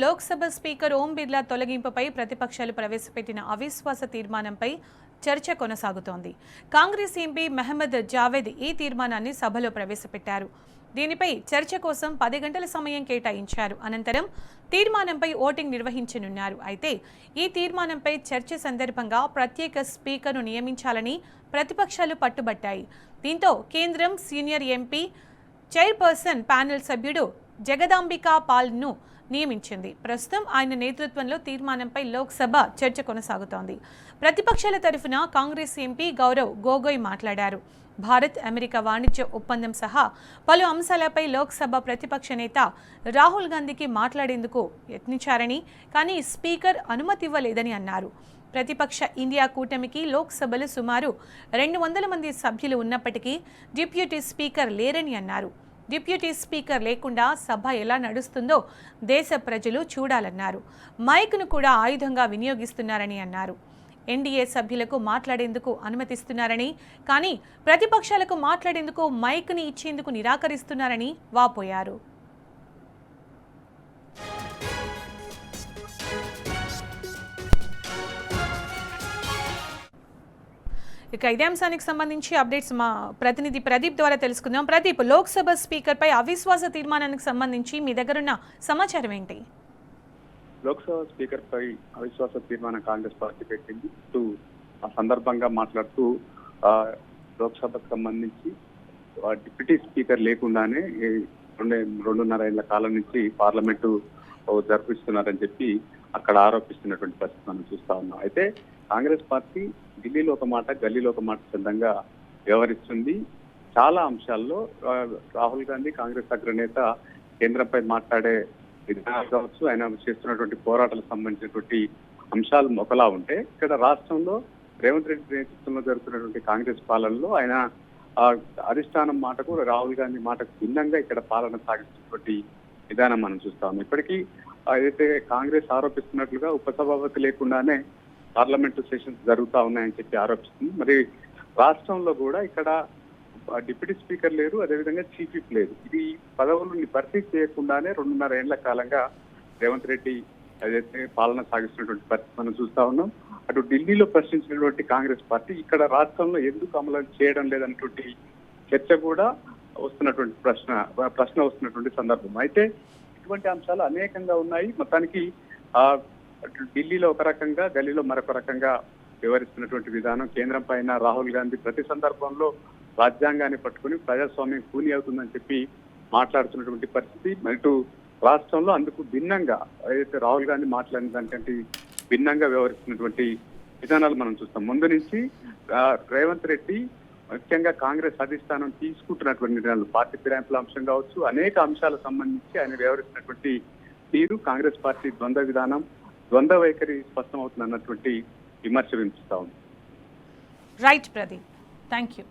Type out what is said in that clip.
Lok Sabha speaker Om Birla తొలగింపుపై ప్రతిపక్షాలు ప్రవేశపెట్టిన అవిశ్వాస తీర్మానంపై చర్చ కొనసాగుతోంది. కాంగ్రెస్ ఎంపీ మహమ్మద్ జావేద్ ఈ తీర్మానాన్ని సభలో ప్రవేశపెట్టారు. దీనిపై చర్చ కోసం 10 గంటల సమయం కేటాయించారు. అనంతరం తీర్మానంపై ఓటింగ్ నిర్వహించనున్నారు. అయితే ఈ తీర్మానంపై చర్చ సందర్భంగా ప్రత్యేక స్పీకర్ను నియమించాలని ప్రతిపక్షాలు పట్టుబట్టాయి. దీంతో కేంద్రం సీనియర్ ఎంపీ చైర్పర్సన్ ప్యానెల్ సభ్యుడు జగదాంబికా పాల్ను నియమించింది. ప్రస్తుతం ఆయన నేతృత్వంలో తీర్మానంపై లోక్సభ చర్చ కొనసాగుతోంది. ప్రతిపక్షాల తరఫున కాంగ్రెస్ ఎంపీ గౌరవ్ గొగోయ్ మాట్లాడారు. భారత్ అమెరికా వాణిజ్య ఒప్పందం సహా పలు అంశాలపై లోక్సభ ప్రతిపక్ష నేత రాహుల్ గాంధీకి మాట్లాడేందుకు యత్నించారని, కానీ స్పీకర్ అనుమతి ఇవ్వలేదని అన్నారు. ప్రతిపక్ష ఇండియా కూటమికి లోక్సభలో సుమారు 200 మంది సభ్యులు ఉన్నప్పటికీ డిప్యూటీ స్పీకర్ లేరని అన్నారు. డిప్యూటీ స్పీకర్ లేకుండా సభ ఎలా నడుస్తుందో దేశ ప్రజలు చూడాలన్నారు. మైక్ను కూడా ఆయుధంగా వినియోగిస్తున్నారని అన్నారు. ఎన్డీఏ సభ్యులకు మాట్లాడేందుకు అనుమతిస్తున్నారని, కానీ ప్రతిపక్షాలకు మాట్లాడేందుకు మైక్ని ఇచ్చేందుకు నిరాకరిస్తున్నారని వాపోయారు. ఇక ఇదే అంశానికి సంబంధించి అప్డేట్స్ మా ప్రతినిధి ప్రదీప్ ద్వారా తెలుసుకుందాం. ప్రదీప్, లోక్సభ స్పీకర్ పై అవిశ్వాస తీర్మానానికి సంబంధించి మీ దగ్గరున్న సమాచారం ఏంటి? లోక్సభ స్పీకర్ పై అవిశ్వాస తీర్మానం కాంగ్రెస్ పార్టీ పెట్టింది. ఆ సందర్భంగా మాట్లాడుతూ లోక్సభకు సంబంధించి డిప్యూటీ స్పీకర్ లేకుండానే 2.5 ఏళ్ల కాలం నుంచి పార్లమెంటు జరిపిస్తున్నారని చెప్పి అక్కడ ఆరోపిస్తున్నటువంటి పరిస్థితి మనం చూస్తా ఉన్నాం. అయితే కాంగ్రెస్ పార్టీ ఢిల్లీలో ఒక మాట, గల్లీలో ఒక మాట చందంగా వ్యవహరిస్తుంది. చాలా అంశాల్లో రాహుల్ గాంధీ కాంగ్రెస్ అగ్రనేత కేంద్రంపై మాట్లాడే విధానాలు కావచ్చు, ఆయన చేస్తున్నటువంటి పోరాటాలకు సంబంధించినటువంటి అంశాలు ఒకలా ఉంటే, ఇక్కడ రాష్ట్రంలో రేవంత్ రెడ్డి నేతృత్వంలో జరుగుతున్నటువంటి కాంగ్రెస్ పాలనలో ఆయన అధిష్టానం మాటకు, రాహుల్ గాంధీ మాటకు భిన్నంగా ఇక్కడ పాలన సాగిస్తున్నటువంటి విధానం మనం చూస్తాము. ఇప్పటికీ ఏదైతే కాంగ్రెస్ ఆరోపిస్తున్నట్లుగా ఉపసభాపతి లేకుండానే పార్లమెంటు సెషన్స్ జరుగుతూ ఉన్నాయని చెప్పి ఆరోపిస్తుంది. మరి రాష్ట్రంలో కూడా ఇక్కడ డిప్యూటీ స్పీకర్ లేరు, అదేవిధంగా చీఫ్ విప్ లేదు. ఇది పదవులను భర్తీ చేయకుండానే 2.5 ఏళ్ల కాలంగా రేవంత్ రెడ్డి ఏదైతే పాలన సాగిస్తున్నటువంటి పరిస్థితి మనం చూస్తా ఉన్నాం. అటు ఢిల్లీలో ప్రశ్నించినటువంటి కాంగ్రెస్ పార్టీ ఇక్కడ రాష్ట్రంలో ఎందుకు అమలు చేయడం లేదన్నటువంటి చర్చ కూడా వస్తున్నటువంటి ప్రశ్న వస్తున్నటువంటి సందర్భం. అయితే ఇటువంటి అంశాలు అనేకంగా ఉన్నాయి. మొత్తానికి ఢిల్లీలో ఒక రకంగా, గల్లీలో మరొక రకంగా వివరిస్తున్నటువంటి విధానం, కేంద్రం పైన రాహుల్ గాంధీ ప్రతి సందర్భంలో రాజ్యాంగాన్ని పట్టుకుని ప్రజాస్వామ్యం కూని అవుతుందని చెప్పి మాట్లాడుతున్నటువంటి పరిస్థితి. ఇటు రాష్ట్రంలో అందుకు భిన్నంగా ఏదైతే రాహుల్ గాంధీ మాట్లాడిన దానికంటే భిన్నంగా వ్యవహరిస్తున్నటువంటి విధానాలు మనం చూస్తాం. ముందు నుంచి రేవంత్ రెడ్డి ముఖ్యంగా కాంగ్రెస్ అధిష్టానం తీసుకుంటున్నటువంటి నిర్ణయాలు, పార్టీ ఫిరాయింపుల అంశం కావచ్చు, అనేక అంశాలకు సంబంధించి ఆయన వ్యవహరిస్తున్నటువంటి తీరు, కాంగ్రెస్ పార్టీ ద్వంద్వ విధానం, ద్వంద్వ వైఖరి స్పష్టం అవుతుందన్నటువంటి విమర్శ వినిపిస్తా ఉంది. Right Pradeep, thank you.